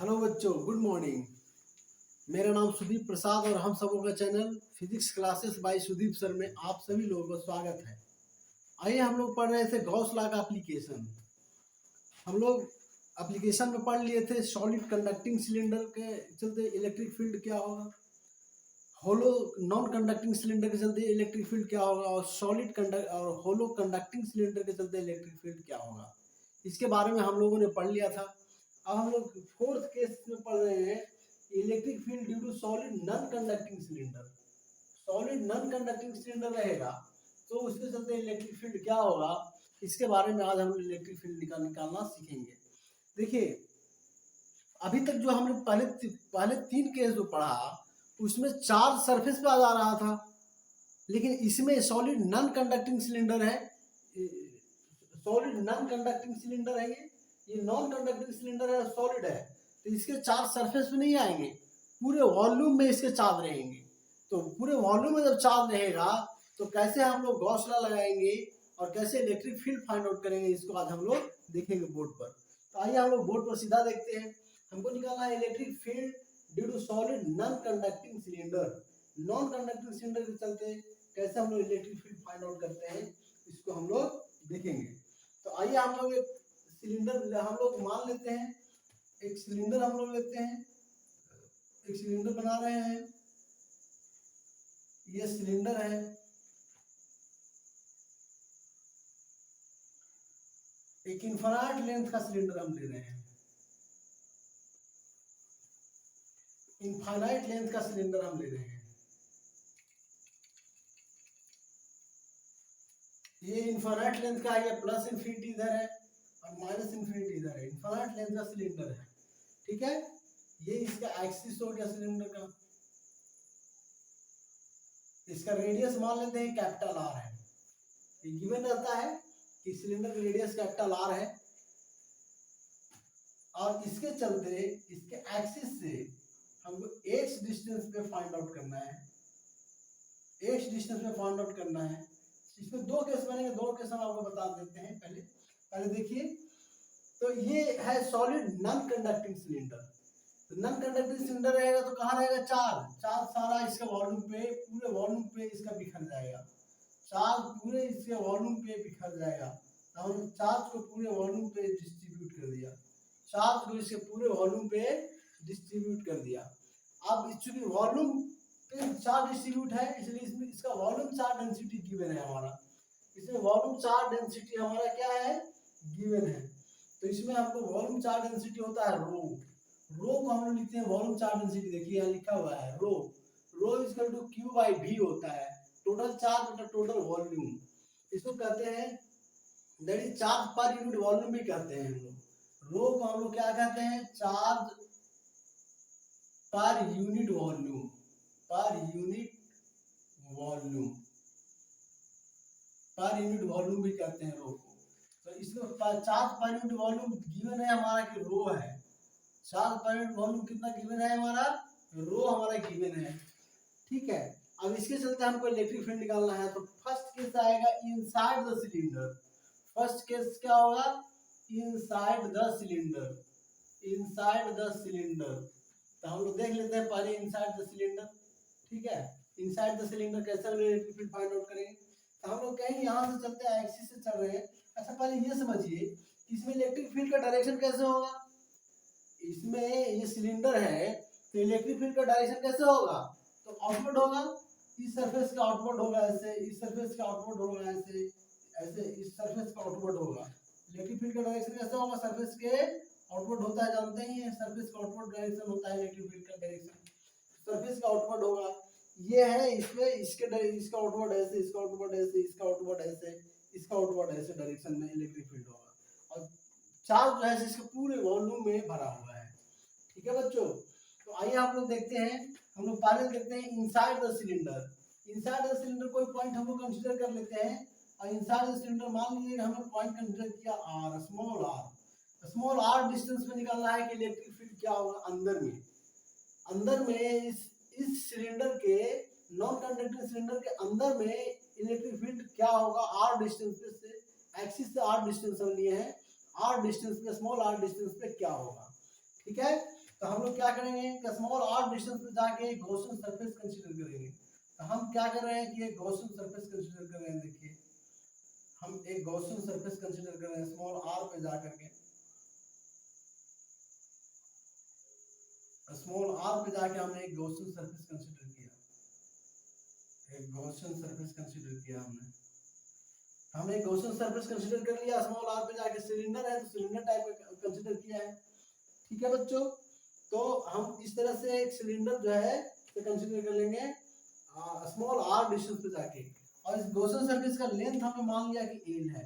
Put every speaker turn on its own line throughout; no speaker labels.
Hello बच्चों, good morning. मेरा नाम सुदीप प्रसाद और हम सबों का channel physics classes by Sudeep sir में आप सभी लोगों का स्वागत है। आइए हम लोग पढ़ रहे थे गॉस लॉ का एप्लीकेशन। हम लोग एप्लीकेशन में पढ़ लिए थे सॉलिड कंडक्टिंग सिलेंडर के चलते इलेक्ट्रिक फील्ड क्या होगा, होलो नॉन कंडक्टिंग सिलेंडर के चलते इलेक्ट्रिक फील्ड क्या होगा और होलो कंडक्टिंग सिलेंडर के चलते इलेक्ट्रिक फील्ड क्या होगा। इसके बारे में हम लोगों ने पढ़ लिया था। अब हम लोग फोर्थ केस में पढ़ रहे हैं electric field due to solid non conducting cylinder. Solid non conducting cylinder रहेगा तो उसके चलते इलेक्ट्रिक फील्ड क्या होगा, इसके बारे में आज हम इलेक्ट्रिक फील्ड निकालना सीखेंगे। देखिए, अभी तक जो हमने पहले तीन केस जो पढ़ा उसमें चार्ज सरफेस पे आ जा रहा था, लेकिन इसमें सॉलिड नॉन कंडक्टिंग सिलेंडर है। सॉलिड नॉन कंडक्टिंग सिलेंडर है, ये नॉन कंडक्टिंग सिलेंडर है, सॉलिड है, तो इसके चार्ज सरफेस पे नहीं आएंगे, पूरे वॉल्यूम में इसके चार्ज रहेंगे। तो पूरे वॉल्यूम में जब चार्ज रहेगा तो कैसे हम लोग गॉस लॉ लगाएंगे और कैसे इलेक्ट्रिक फील्ड फाइंड आउट करेंगे, इसको आज हम लोग देखेंगे बोर्ड पर। तो आइए हम लोग बोर्ड पर सीधा देखते हैं। हमको निकालना है electric field due to solid non conducting cylinder. Non conducting cylinder के चलते कैसे हम लोग इलेक्ट्रिक फील्ड फाइंड आउट करते हैं, इसको हम लोग देखेंगे। तो आइए हम लोग एक सिलेंडर हम लोग मान लेते हैं, एक सिलेंडर हम लोग लेते हैं, एक सिलेंडर बना रहे हैं, ये सिलेंडर है। एक इनफाइनाइट लेंथ का सिलेंडर हम ले रहे हैं, इनफाइनाइट लेंथ का सिलेंडर हम ले रहे हैं। ये इनफाइनाइट लेंथ का है, ये प्लस इन्फिनिटी इधर है और माइनस इन्फिनिटी इधर है। इनफाइनाइट लेंथ का सिलेंडर है, ठीक है। ये इसका एक्सिस हो गया सिलेंडर का। इसका रेडियस मान लेते हैं कैपिटल आर है। ये गिवन रहता है कि सिलेंडर का रेडियस कैपिटल आर है और इसके चलते इसके एक्सिस से हमको एक्स डिस्टेंस पे फाइंड आउट करना है, एक्स डिस्टेंस पे फाइंड आउट करना है। इसमें दो केस बनेंगे, दो केस हम आपको बता देते हैं। पहले देखिए, तो ये है सॉलिड नॉन कंडक्टिंग सिलेंडर। तो नॉन कंडक्टिंग सिलेंडर रहेगा तो कहाँ रहेगा, चार्ज सारा इसके वॉल्यूम पे, पूरे वॉल्यूम पे इसका बिखर जाएगा। चार्ज पूरे इसके वॉल्यूम पे बिखर जाएगा। तो हमने चार्ज को पूरे वॉल्यूम पे डिस्ट्रीब्यूट कर दिया, चार्ज को इसके पूरे वॉल्यूम पे डिस्ट्रीब्यूट कर दिया। अब चूंकि वॉल्यूम पे चार्ज डिस्ट्रीब्यूट है, इसलिए इसमें इसका वॉल्यूम चार्ज डेंसिटी गिवन है हमारा। इसमें वॉल्यूम चार्ज डेंसिटी हमारा क्या है, गिवन है। तो इसमें आपको वॉल्यूम चार्ज डेंसिटी होता है रो। रो को हम लोग लिखते हैं वॉल्यूम चार्ज डेंसिटी। देखिए यहाँ लिखा हुआ है rho. Rho is equal to Q by V होता है, टोटल चार्ज बटा टोटल वॉल्यूम। इसको कहते हैं that is charge per unit volume भी कहते हैं हम लोग। रो को हम लोग क्या कहते हैं, चार्ज पर यूनिट वॉल्यूम, पर यूनिट वॉल्यूम, पर यूनिट वॉल्यूम भी कहते हैं रो को। तो इसमें charge per unit volume given है हमारा कि रो है। चार्ज पर यूनिट वॉल्यूम कितना गिवन है हमारा, रो हमारा गिवन है, ठीक है। अब इसके चलते हमको इलेक्ट्रिक फील्ड निकालना है। तो फर्स्ट केस आएगा inside the cylinder. First case क्या होगा, inside the cylinder, inside the cylinder. तो हम लोग देख लेते हैं पहले इनसाइड द सिलेंडर, ठीक है। इनसाइड द सिलेंडर कैसे हम इलेक्ट्रिक फील्ड फाइंड आउट करेंगे। तो हम लोग कहेंगे यहाँ से चलते हैं, एक्सिस से चल रहे हैं। अच्छा पहले ये समझिए इसमें इलेक्ट्रिक फील्ड का डायरेक्शन कैसे होगा। इसमें ये सिलेंडर है तो इलेक्ट्रिक फील्ड का डायरेक्शन कैसे होगा, तो आउटवर्ड होगा। इस सरफेस का आउटवर्ड होगा ऐसे, इस सरफेस का आउटवर्ड होगा ऐसे, ऐसे इस सरफेस का आउटवर्ड होगा। इलेक्ट्रिक फील्ड का डायरेक्शन कैसे होगा, सरफेस के आउटवर्ड होता है, जानते ही हैं सरफेस का आउटवर्ड डायरेक्शन होता है इलेक्ट्रिक फील्ड का डायरेक्शन, सरफेस का आउटवर्ड होगा। ये है इसमें इसका आउटवर्ड ऐसे, इसका आउटवर्ड ऐसे, इसका आउटवर्ड ऐसे, इसका आउटवर्ड ऐसे डायरेक्शन में इलेक्ट्रिक फील्ड होगा। और चार्ज जो है इसके पूरे वॉल्यूम में भरा हुआ है, ठीक है बच्चों। तो आइए आप लोग देखते हैं, हम लोग पहले देखते हैं inside the cylinder. Inside the cylinder कोई पॉइंट हम लोग कंसीडर कर लेते हैं और इनसाइड द सिलेंडर मान लीजिए हमने पॉइंट कंसीडर किया r, small r. Small r distance में निकालना है कि इलेक्ट्रिक फील्ड क्या होगा अंदर में। अंदर में इस सिलेंडर के, नॉन कंडक्टिंग सिलेंडर के अंदर में इलेक्ट्रिक फील्ड क्या होगा, आर डिस्टेंस से, एक्सिस से आर डिस्टेंस हम लिए हैं, आर डिस्टेंस पे, स्मॉल आर डिस्टेंस पे क्या होगा, ठीक है। तो हम लोग क्या करेंगे कि स्मॉल आर डिस्टेंस पे जाके गॉसियन सरफेस कंसीडर करेंगे। तो हम क्या कर रहे हैं कि एक गॉसियन सरफेस कंसीडर कर रहे हैं। देखिए हम एक गॉसियन सरफेस कंसीडर कर रहे हैं स्मॉल आर पे जा करके, स्मॉल आर पे जाके हमने एक गॉसियन सरफेस कंसीडर किया, एक गॉसियन सरफेस कंसीडर किया हमने एक गॉसियन सरफेस कंसीडर कर लिया स्मॉल आर पे जाके। सिलेंडर है तो सिलेंडर टाइप का कंसीडर किया है, ठीक है बच्चों। तो हम इस तरह से एक सिलेंडर जो है कंसीडर कर लेंगे स्मॉल आर डिस्टेंस पे जाके। और इस गॉसियन सरफेस का लेंथ हमने मान लिया कि एल है।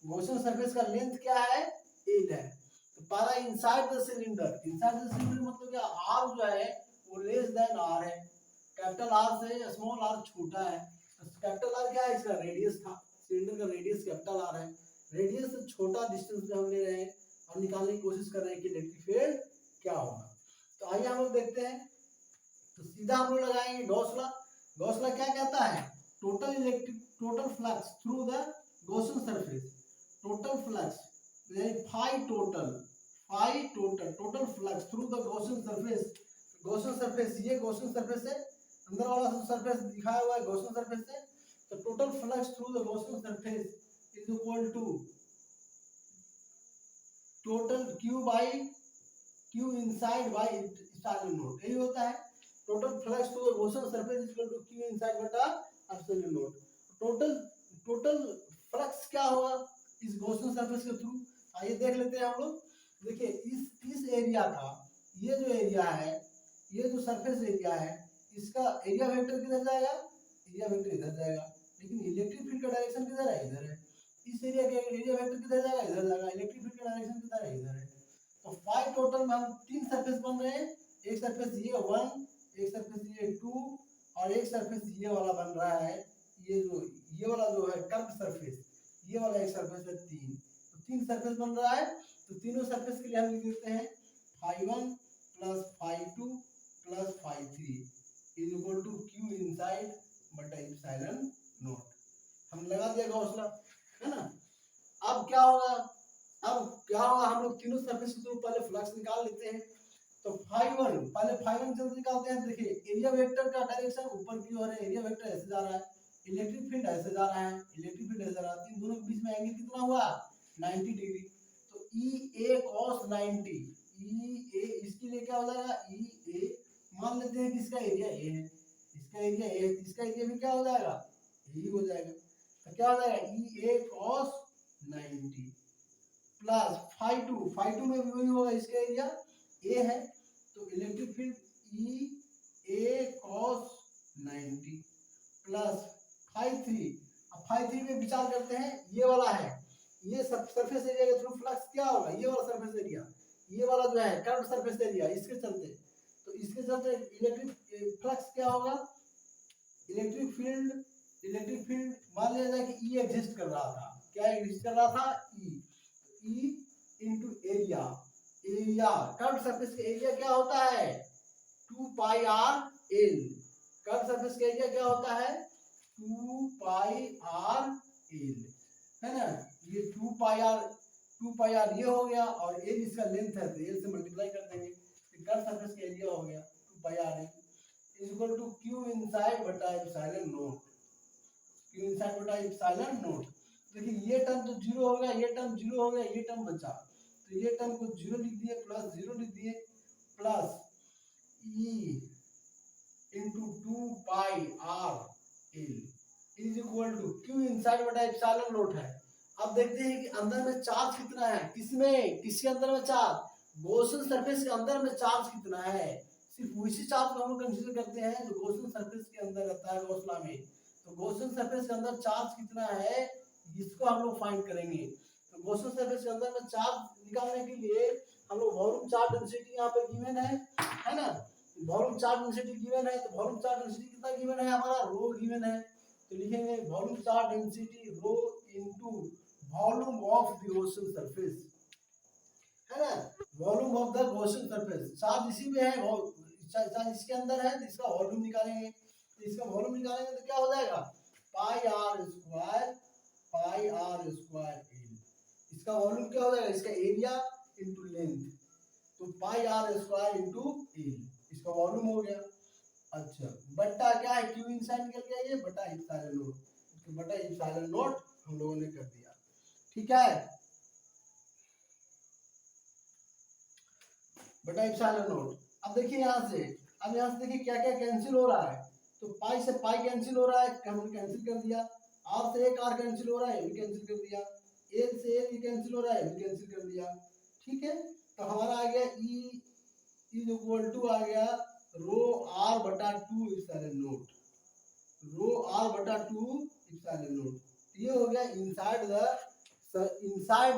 गॉसियन सरफेस का लेंथ क्या है, एल है। तो पहला inside the cylinder, inside the cylinder मतलब क्या, आर जो है वो लेस देन आर है। कैपिटल आर से स्मॉल आर छोटा है। तो कैपिटल आर क्या है, इसका रेडियस था, सिलेंडर का रेडियस कैपिटल आर है। रेडियस से छोटा डिस्टेंस पे हम ले रहे हैं और निकालने की कोशिश कर रहे हैं कि इलेक्ट्रिक फील्ड क्या होगा। तो आइए हम लोग देखते हैं। तो सीधा हम लोग लगाएंगे गॉस लॉ। गॉस लॉ क्या कहता है, total flux through the Gaussian surface, total flux total flux through the Gaussian surface. Gaussian surface, ये गॉसियन सरफेस है, अंदर वाला सरफेस दिखाया हुआ है गॉसियन सरफेस है। तो total flux through the Gaussian surface is equal to total Q by Q inside by epsilon naught, यही होता है। Total flux through the Gaussian surface is equal to Q inside बटा epsilon naught. Total total flux क्या होगा इस Gaussian surface के through, आइए देख लेते हैं हम लोग। देखिए इस एरिया का, ये जो एरिया है, ये जो सरफेस एरिया है, इसका एरिया वेक्टर किधर जाएगा, एरिया वेक्टर इधर जाएगा। लेकिन इलेक्ट्रिक फील्ड का डायरेक्शन किधर है, इधर है। इस एरिया के एरिया वेक्टर किधर जाएगा, इधर जाएगा। इलेक्ट्रिक फील्ड का डायरेक्शन किधर है, इधर है। तो फाइव टोटल में हम तीन सरफेस बन रहे हैं। एक सरफेस ये 1, एक सरफेस ये 2 और एक सरफेस ये वाला बन रहा है, ये वाला जो है कर्व सरफेस, ये वाला एक सरफेस है 3। तो 3 सरफेस बन रहा है। तो तीनों सरफेस के लिए हम लिख देते हैं φ1 plus φ2 plus φ3 is equal to Q inside बटा एप्सिलॉन नॉट। हम लगा दिया गॉस लॉ, है ना। अब क्या होगा, हम लोग तीनों सरफेस के थ्रू पहले फ्लक्स निकाल लेते हैं। तो φ1 पहले φ1 जल्दी निकालते हैं। देखिए एरिया वेक्टर का डायरेक्शन ऊपर की ओर है, एरिया वेक्टर ऐसे जा रहा है, इलेक्ट्रिक फील्ड ऐसे जा रहा है, इलेक्ट्रिक फील्ड ऐसे जा रहा है। इन दोनों के बीच में एंगल कितना हुआ, 90 डिग्री। तो EA cos 90, EA इसके लिए क्या हो जाएगा, EA मान लेते हैं कि इसका एरिया A है, इसका एरिया A है, इसका एरिया भी क्या हो जाएगा, यही हो जाएगा। तो क्या हो जाएगा EA cos 90 प्लस φ2 में भी वही होगा, इसका एरिया A है। तो electric field EA cos 90 plus φ3। अब φ3 में विचार करते हैं, ये वाला है, ये सरफेस एरिया के थ्रू फ्लक्स क्या होगा, ये वाला सरफेस एरिया, ये वाला जो है कर्व सरफेस एरिया, इसके चलते, तो इसके चलते इलेक्ट्रिक फ्लक्स क्या होगा, इलेक्ट्रिक फील्ड मान लिया जाए कि E एग्जिस्ट कर रहा था, क्या एग्जिस्ट कर रहा था, E into area, area curve surface का एरिया क्या होता है 2 pi r L, curve surface का एरिया क्या होता है 2 पाई आर एल, है ना। ये 2 पाई आर ये हो गया और एल इसका लेंथ है तो एल से मल्टीप्लाई कर देंगे, तो कर्व सरफेस का एरिया हो गया 2 pi r l is equal to Q inside बटा एप्सिलॉन नॉट, क्यू इनसाइड बटा एप्सिलॉन नॉट। देखिए ये टर्म तो जीरो हो गया, ये टर्म जीरो हो गया, ये टर्म बचा, तो ये टर्म को जीरो लिख दिए प्लस जीरो लिख दिए plus E into 2 pi r l is equal to Q inside बटा एप्सिलॉन नॉट है। अब देखते हैं कि अंदर में चार्ज कितना है, किसमें, किसके अंदर में चार्ज, गॉसियन सरफेस के अंदर में चार्ज कितना है। सिर्फ उसी चार्ज को हम लोग कंसीडर करते हैं जो गॉसियन सरफेस के अंदर रहता है गॉस लॉ में। तो गॉसियन सरफेस के अंदर चार्ज कितना है इसको हम लोग फाइंड करेंगे। तो गॉसियन सरफेस के अंदर में चार्ज निकालने के लिए हम लोग वॉल्यूम चार्ज डेंसिटी यहाँ पे गिवन है ना। वॉल्यूम चार्ज डेंसिटी गिवन है, तो वॉल्यूम चार्ज डेंसिटी कितना गिवन है हमारा, रो गिवन है। तो लिखेंगे volume charge density rho into volume of the Gaussian surface, है ना, volume of the Gaussian surface. Charge इसी में है, चार्ज इसके अंदर है, तो इसका वॉल्यूम निकालेंगे। तो इसका वॉल्यूम निकालेंगे तो क्या हो जाएगा पाई आर स्क्वायर एल, इसका वॉल्यूम क्या हो जाएगा, इसका एरिया इनटू लेंथ। तो पाई आर स्क्वायर इंटू ए, इसका वॉल्यूम हो गया। अच्छा बट्टा क्या है, क्यू इनसाइड निकल गया ये, बटा इप्सिलॉन नोट, बटा इप्सिलॉन नोट हम लोगों ने कर दिया। ठीक है, बटा इप्सिलॉन नोट। अब देखिए यहाँ से, अब यहाँ से देखिए क्या क्या कैंसिल हो रहा है, तो पाई से पाई कैंसिल हो रहा है, हमने कैंसिल कर दिया। आर से एक आर कैंसिल हो रहा है, ये भी कैंसिल कर दिया। ए से ए भी कैंसिल हो रहा है, ये भी कैंसिल कर दिया। ठीक है, तो हमारा आ गया ई इज इक्वल टू आ गया रो आर बटा 2 इप्सिलॉन नोट, रो आर बटा 2 इप्सिलॉन नोट। ये हो गया inside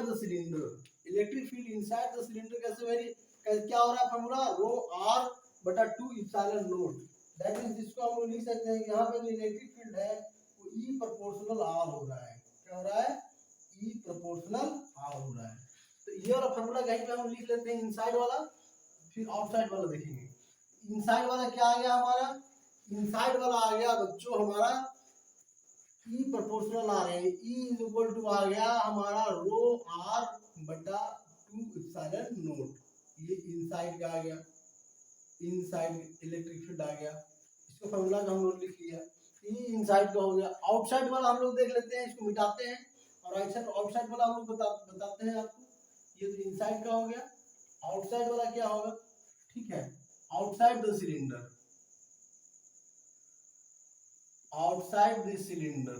the cylinder, electric field inside the cylinder कैसे वेरी, क्या हो रहा है फॉर्मूला, रो आर बटा 2 इप्सिलॉन नोट। दैट मींस इसको हम लोग लिख सकते हैं कि यहाँ पे जो इलेक्ट्रिक फील्ड है वो ई प्रोपोर्शनल आर हो रहा है। क्या हो रहा है, ई प्रोपोर्शनल आर हो रहा है। तो ये वाला फॉर्मूला कहीं पे हम लिख लेते हैं इनसाइड वाला, फिर आउटसाइड वाला देखेंगे। इनसाइड वाला क्या आ गया हमारा, इनसाइड वाला आ गया बच्चों हमारा ई प्रोपोर्शनल आ रहे हैं, ई इज इक्वल टू आ गया हमारा रो आर बटा 2 इप्सिलॉन नोट। ये इनसाइड का आ गया, इनसाइड इलेक्ट्रिक फील्ड आ गया, इसको फॉर्मूला हम लोग लिख लिया। ये इनसाइड का हो गया। आउटसाइड वाला हम लोग देख लेते हैं, इसको मिटाते हैं और आउटसाइड वाला हम लोग बताते हैं आपको। ये तो इनसाइड का हो गया, आउटसाइड वाला क्या होगा, ठीक है, outside the cylinder, outside the cylinder,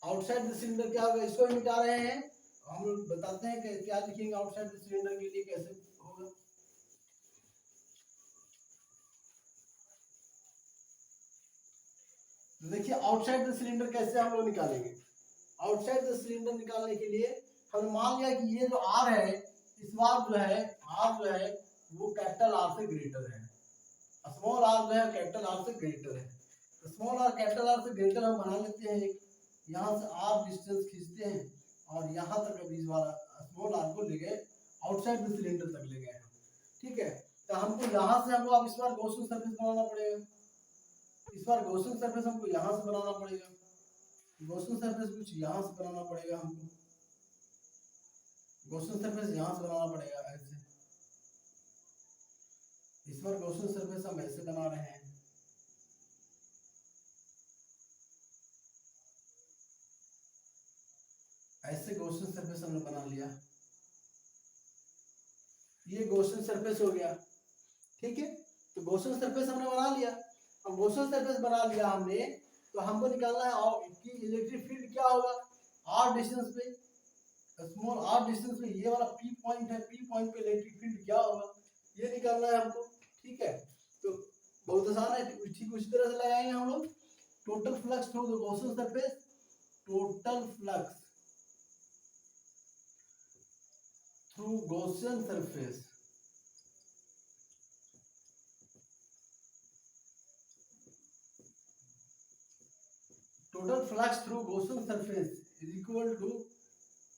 outside the cylinder क्या होगा, इसको मिटा रहे हैं। हम लोग बताते हैं कि क्या लिखेंगे आउटसाइड द सिलेंडर के लिए, कैसे होगा। देखिए आउटसाइड द सिलेंडर कैसे हम लोग निकालेंगे। आउटसाइड द सिलेंडर निकालने के लिए हम मान लिया कि ये जो आर है, इस बार जो है आर जो है वो कैपिटल आर से ग्रेटर है, स्मॉल आर जो है कैपिटल आर से ग्रेटर है। तो स्मॉल आर कैपिटल आर से ग्रेटर हम बना लेते हैं एक, यहाँ से आर डिस्टेंस खींचते हैं और यहाँ तक अभी इस बार स्मॉल आर को ले गए, आउटसाइड द सिलेंडर तक ले गए हम। ठीक है, तो हमको यहाँ से हमको अब इस बार गॉसियन सरफेस बनाना पड़ेगा, इस बार गॉसियन सरफेस हमको यहाँ से बनाना पड़ेगा, गॉसियन सरफेस कुछ यहाँ से बनाना पड़ेगा हमको, गॉसियन सरफेस यहाँ से बनाना पड़ेगा ऐसे। इस बार गॉसियन सरफेस हम ऐसे बना रहे हैं, ऐसे गॉसियन सरफेस हमने बना लिया, ये गॉसियन सरफेस हो गया। ठीक है, तो गॉसियन सरफेस हमने बना लिया। अब गॉसियन सरफेस बना लिया हमने, तो हमको निकालना है और कि इलेक्ट्रिक फील्ड क्या होगा, आर डिस्टेंस पे, स्मॉल आर डिस्टेंस पे ये वाला पी पॉइंट है, पी पॉइंट पे इलेक्ट्रिक फील्ड क्या होगा ये निकालना है हमको। ठीक है, तो बहुत आसान है, ठीक उसी तरह से लगाएंगे हम लोग। Total flux through the Gaussian surface, total flux through Gaussian surface, total flux through Gaussian surface is equal to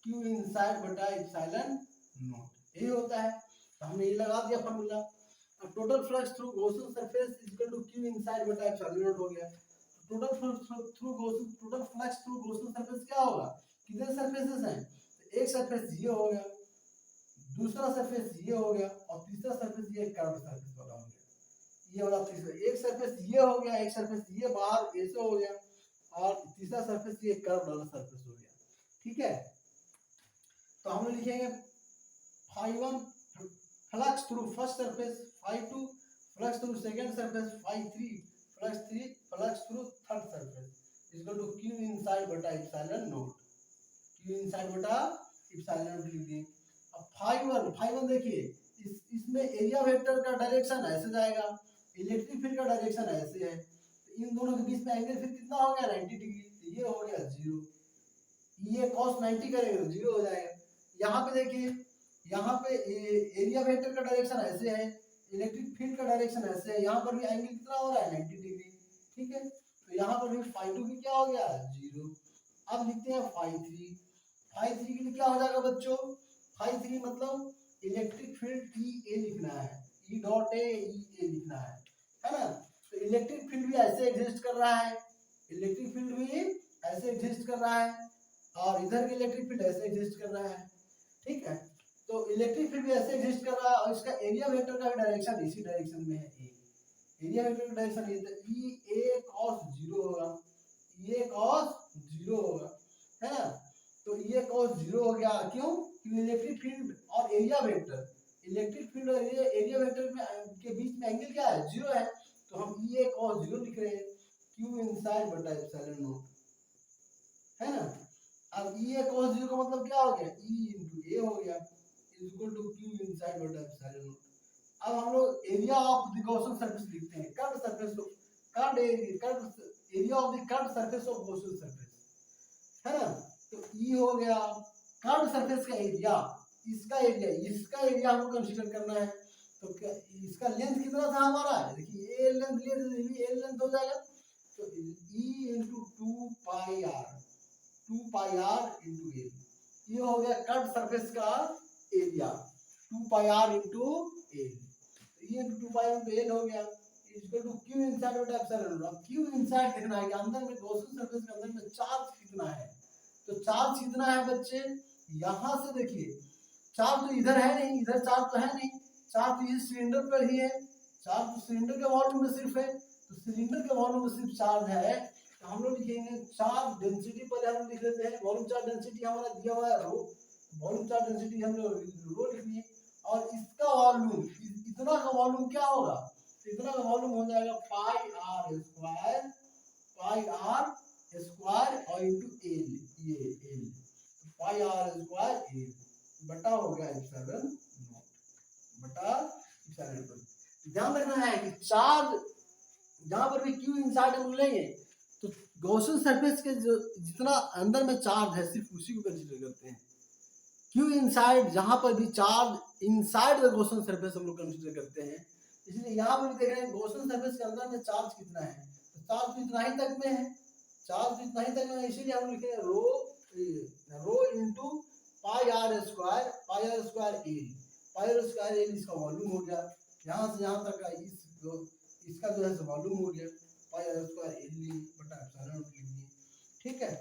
Q inside बटा इप्सिलॉन नॉट, यही होता है। तो हमने ये लगा दिया फॉर्मूला। अब total flux through Gaussian surface is equal to Q inside बटा इप्सिलॉन नॉट हो गया। Total flux through Gaussian surface क्या होगा, कितने सरफेसेस हैं, तो एक सरफेस ये हो गया, दूसरा सरफेस ये हो गया और तीसरा सरफेस ये कर्व सरफेस वाला हो गया, ये वाला तीसरा, एक सरफेस ये हो गया, एक सरफेस ये बाहर ऐसे हो गया और तीसरा सरफेस ये कर्व वाला सरफेस हो गया। ठीक है, तो हम लिखेंगे phi1 flux through first surface, phi2 flux through second surface, phi3 flux through third surface equal to q inside बटा इप्सिलॉन नॉट, q इनसाइड बटा इप्सिलॉन नॉट लिख दिए। अब phi1 देखिए इसमें एरिया वेक्टर का डायरेक्शन ऐसे जाएगा, इलेक्ट्रिक फील्ड का डायरेक्शन ऐसे है, तो इन दोनों के बीच में एंगल फिर कितना हो गया 90 डिग्री, तो ये हो गया 0, ये cos 90 करेंगे तो 0 हो जाएगा। यहाँ पे देखिए, यहाँ पे एरिया वेक्टर का डायरेक्शन ऐसे है, इलेक्ट्रिक फील्ड का डायरेक्शन ऐसे है, यहाँ पर भी एंगल कितना हो रहा है 90 डिग्री। ठीक है, तो यहाँ पर भी phi2 भी क्या हो गया 0। अब लिखते हैं phi3 के लिए क्या हो जाएगा बच्चों, phi3 मतलब इलेक्ट्रिक फील्ड E A लिखना है, E dot A E A लिखना है ना। तो इलेक्ट्रिक फील्ड भी ऐसे एग्जिस्ट कर रहा है, इलेक्ट्रिक फील्ड भी ऐसे एग्जिस्ट कर रहा है और इधर की इलेक्ट्रिक फील्ड ऐसे एग्जिस्ट कर रहा है। ठीक है। तो इलेक्ट्रिक फील्ड भी ऐसे एग्जिस्ट कर रहा है और इसका एरिया वेक्टर का भी डायरेक्शन इसी डायरेक्शन में है। एरिया वेक्टर का डायरेक्शन ये ए cos 0 होगा, ये cos 0 होगा, है ना। तो ये cos 0 हो गया, क्यों? क्योंकि इलेक्ट्रिक फील्ड और एरिया वेक्टर, इलेक्ट्रिक फील्ड और एरिया वेक्टर में के बीच में एंगल क्या है? 0 है। तो हम ये cos 0 लिख रहे हैं, q इनसाइड बटा एप्सिलॉन नॉट, है ना। अब ये cos 0 का मतलब क्या हो गया? e into a हो गया is equal to q inside बटा एप्सिलॉन नॉट। अब हम लोग area of the Gaussian surface लिखते हैं, curve surface, curve area of the curve surface of Gaussian surface, है ना। तो ई हो गया कर्व सरफेस का एरिया, इसका एरिया हमको कंसीडर करना है। तो क्या इसका लेंथ कितना था हमारा? देखिए ए लेंथ लिए तो ये भी ए लेंथ हो जाएगा। तो E into 2 pi R into A, ये हो गया कर्व सरफेस का area, 2 pi R into A, ये 2 पाई इंटू एल हो गया इक्वल टू क्यू इनसाइड बटा एप्सिलॉन नॉट। क्यू इनसाइड देखना है कि अंदर में गॉसियन सरफेस के अंदर में चार्ज कितना है। तो चार्ज कितना है बच्चे? यहां से देखिए, चार्ज तो इधर है नहीं, इधर चार्ज तो है नहीं, चार्ज तो इस सिलेंडर पर ही है, चार्ज तो सिलेंडर के वॉल्यूम में सिर्फ है। तो सिलेंडर के वॉल्यूम में सिर्फ चार्ज है, तो हम लोग लिखेंगे चार्ज डेंसिटी, पहले हम लिख लेते हैं वॉल्यूम चार्ज डेंसिटी हमारा दिया हुआ है रो, वॉल्यूम चार्ज डेंसिटी हम लोग रो लिखिए, और इसका वॉल्यूम, इतना का वॉल्यूम क्या होगा? इतना का वॉल्यूम हो जाएगा पाई आर स्क्वायर और इनटू एल, ये l, pi are square l बटा हो गया एप्सिलॉन नॉट बटा एप्सिलॉन नॉट। ध्यान रखना है कि चार्ज जहां पर भी क्यू इनसाइड हम लेंगे तो गॉसियन सरफेस के जो जितना अंदर में चार्ज है सिर्फ उसी को कंसीडर करते हैं। क्यू इनसाइड जहां पर भी charge inside the Gaussian surface हम लोग कंसीडर करते हैं। इसलिए यहाँ पर देख रहे हैं गॉसियन सरफेस के अंदर में चार्ज कितना है, तो चार्ज तो इतना ही तक में है, चार्ज तो इतना ही तक में है, इसीलिए हम लिखे rho into pi are square L, pi are square L इसका वॉल्यूम हो गया, यहाँ से यहाँ तक का इसका जो है वॉल्यूम हो गया, पाई आर स्क्वायर एल बटा एप्सिलॉन नॉट लिख दिए। ठीक है।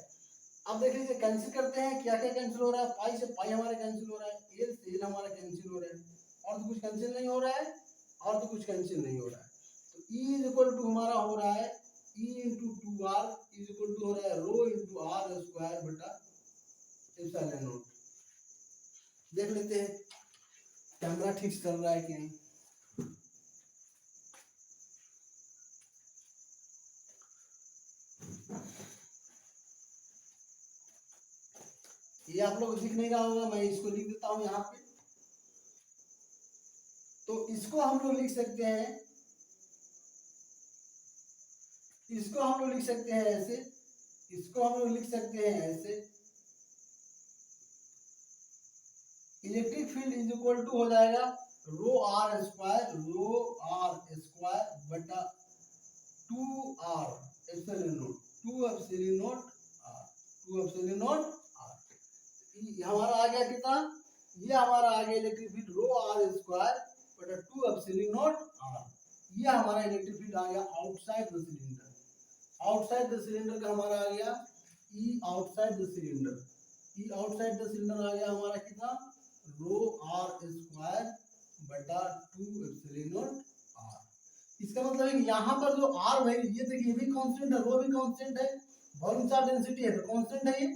अब देख लीजिए कैंसिल करते हैं, क्या क्या कैंसिल हो रहा है? पाई से पाई हमारा कैंसिल हो रहा है, एल से एल हमारा कैंसिल हो रहा है, और तो कुछ कैंसिल नहीं हो रहा है, और तो कुछ कैंसिल नहीं हो रहा है। तो ई इज इक्वल टू हमारा हो रहा है E into 2r is equal to हो रहा है रो इंटू आर स्क्वायर बटा एप्सिलॉन नॉट। देख लेते हैं कैमरा ठीक से चल रहा है कि नहीं। ये आप लोग दिख नहीं रहा होगा, मैं इसको लिख देता हूं यहाँ पे। तो इसको हम लोग लिख सकते हैं, इसको हम लोग लिख सकते हैं ऐसे, इसको हम लोग लिख सकते हैं ऐसे, electric field is equal to हो जाएगा रो आर स्क्वायर बटा 2r epsilon naught, 2 epsilon naught r, 2 epsilon naught r। हमारा आ गया कितना? ये हमारा आ गया electric field rho r square बटा 2 एप्सिलॉन नॉट r। ये हमारा इलेक्ट्रिक फील्ड आ गया outside the cylinder, outside the cylinder का हमारा आ गया ई आउटसाइड द सिलेंडर, ई आउटसाइड द सिलेंडर आ गया हमारा कितना? रो आर स्क्वायर बटा 2 एप्सिलॉन नॉट r। इसका मतलब है कि यहाँ पर जो r वैल्यू, ये देखिए ये भी कांस्टेंट है, रो भी कांस्टेंट है, वॉल्यूम चार्ज डेंसिटी है तो कांस्टेंट है, ये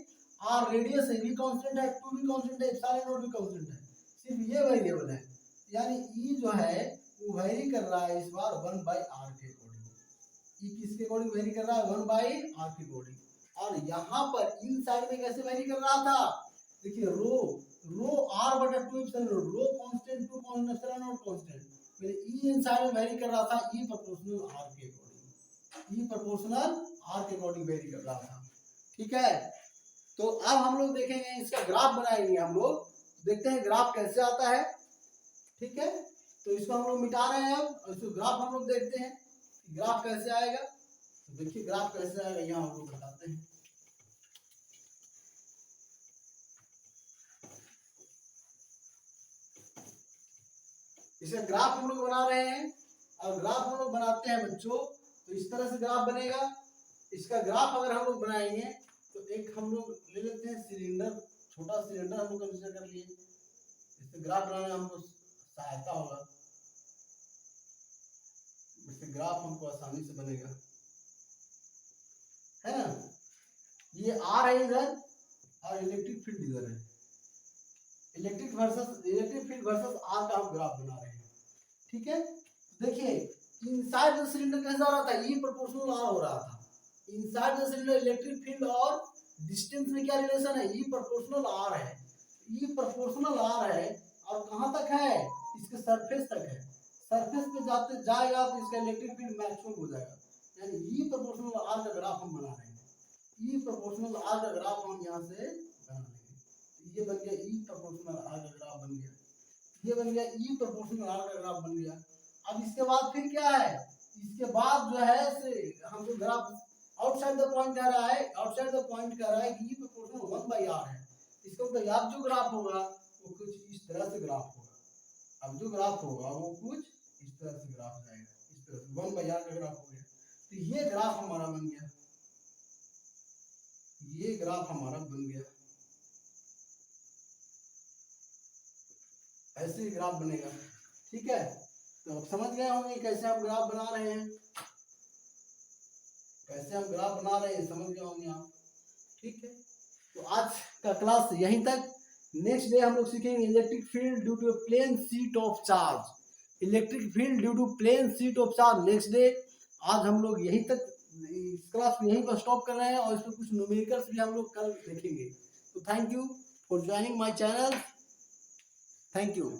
r रेडियस है भी कांस्टेंट है, 2 भी कांस्टेंट है, एप्सिलॉन नॉट भी कांस्टेंट है, सिर्फ ये वेरिएबल है। यानी e जो है वो वेरी कर रहा है इस बार 1/r के अकॉर्डिंग। ई किसके अकॉर्डिंग वेरी कर रहा है? 1/r के अकॉर्डिंग। और यहाँ पर इन साइड में कैसे वेरी कर रहा था? देखिए रो आर बटा 2 epsilon naught, rho constant 2 constant epsilon naught constant, फिर ई इन साइड में वेरी कर रहा था ई प्रोपोर्शनल आर के अकॉर्डिंग, ई प्रोपोर्शनल आर के अकॉर्डिंग वेरी कर रहा था। ठीक है। तो अब हम लोग देखेंगे, इसका ग्राफ बनाएंगे हम लोग, देखते हैं ग्राफ कैसे आता है। ठीक है। तो इसको हम लोग मिटा रहे हैं अब, और इसको ग्राफ हम लोग देखते हैं ग्राफ कैसे आएगा। तो देखिए ग्राफ कैसे आएगा, यहाँ हम लोग बताते हैं। इसका ग्राफ हम लोग बना रहे हैं, और ग्राफ हम लोग बनाते हैं बच्चों तो इस तरह से ग्राफ बनेगा। इसका ग्राफ अगर हम लोग बनाएंगे तो एक हम लोग ले लेते हैं सिलेंडर, छोटा सिलेंडर हम लोग कंसीडर कर लिए, इससे ग्राफ बनाने में हमको सहायता होगा, इससे ग्राफ हमको आसानी से बनेगा, है ना। ये आर है इधर और इलेक्ट्रिक फील्ड इधर है, इलेक्ट्रिक फील्ड वर्सेस आर का हम ग्राफ बना रहे हैं, ठीक है। देखिए इनसाइड द सिलेंडर कैसा हो रहा था, ई प्रोपोर्शनल आर हो रहा था। Inside the cylinder electric field और डिस्टेंस में क्या रिलेशन है, ई प्रोपोर्शनल आर है, ई प्रोपोर्शनल आर है और कहां तक है, इसके सरफेस तक है। सरफेस पे जाते जाएगा तो इसका इलेक्ट्रिक फील्ड मैक्सिमम हो जाएगा, यानी ई प्रोपोर्शनल आर का ग्राफ हम बना रहे हैं। ई प्रोपोर्शनल आर का ग्राफ हम यहां से बना लेंगे। ये बन गया ई प्रोपोर्शनल आर का ग्राफ बन गया, ये बन गया ई प्रोपोर्शनल आर का ग्राफ बन गया। अब इसके बाद फिर क्या है, इसके बाद जो है से हमको ग्राफ आउटसाइड द पॉइंट कह रहा है, आउटसाइड द पॉइंट कह रहा है कि ई प्रोपोर्शनल 1/r है। इसका मतलब अब जो ग्राफ होगा वो कुछ इस तरह से ग्राफ होगा, अब जो ग्राफ होगा वो कुछ इस तरह से ग्राफ जाएगा, इस तरह से 1/r का ग्राफ हो गया। तो ये ग्राफ हमारा बन गया, ये ग्राफ हमारा बन गया, ऐसे ही ग्राफ बनेगा, ठीक है। तो अब समझ गए होंगे कैसे हम ग्राफ बना रहे हैं, कैसे हम ग्राफ बना रहे हैं समझ गए होंगे आप, ठीक है। तो आज का क्लास यहीं तक। नेक्स्ट डे हम लोग सीखेंगे electric field due to plane sheet of charge, electric field due to plane sheet of charge next day. आज हम लोग यहीं तक इस क्लास को यहीं पर स्टॉप कर रहे हैं और इसमें कुछ न्यूमेरिकल्स भी हम लोग कल देखेंगे। तो thank you for joining my channel, thank you.